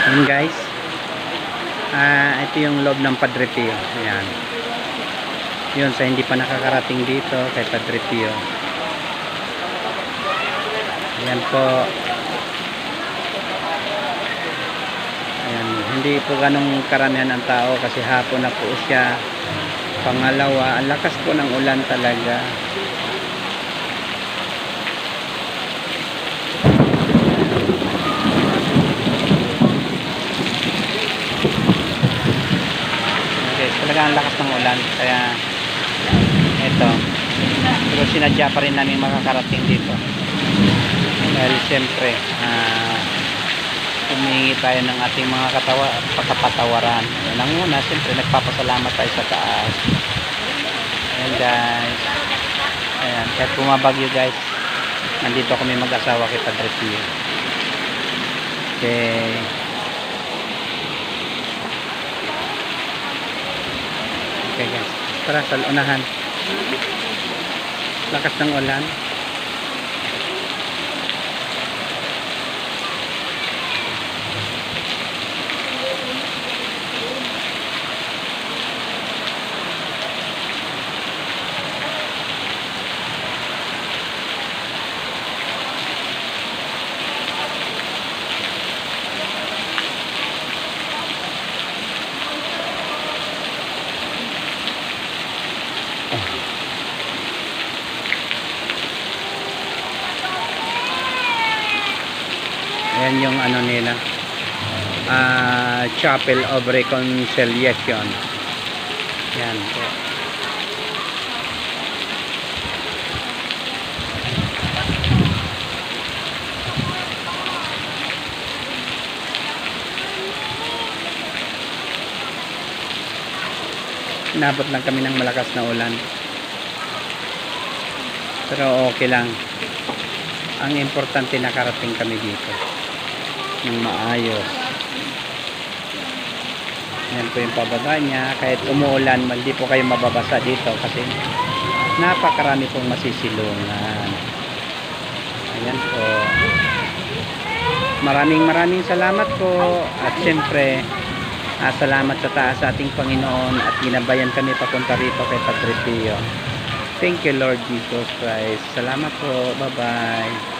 Yun guys, ito yung loob ng Padre Pio. Ayan, yun sa hindi pa nakakarating dito kay Padre Pio. Ayan po. Ayan, hindi po ganong karamihan ang tao kasi hapon na po siya. Pangalawa, ang lakas po ng ulan talaga. Talaga ang lakas ng ulan, kaya ito, pero sinadya pa rin namin makakarating dito dahil siyempre humingi tayo ng ating mga pagkapatawaran. Unang una, siyempre nagpapasalamat tayo sa taas. Ayan guys, ayan, kahit bumabagyo guys, nandito kami mag-asawa kay Padre Pio. Okay, okay guys, tara sa unahan. Lakas ng ulan. Ayan yung ano nila, Chapel of Reconciliation. Ayan po. Inabot lang kami ng malakas na ulan, pero okay lang. Ang importante nakarating kami dito ng maayos. Yan po yung pababa niya. Kahit umuulan, hindi po kayo mababasa dito kasi napakarami pong masisilungan. Ayan po. Maraming salamat po. At syempre, salamat sa taas sa ating Panginoon at ginabayan kami papunta rito kay Padre Pio. Thank you Lord Jesus Christ. Salamat po. Bye bye.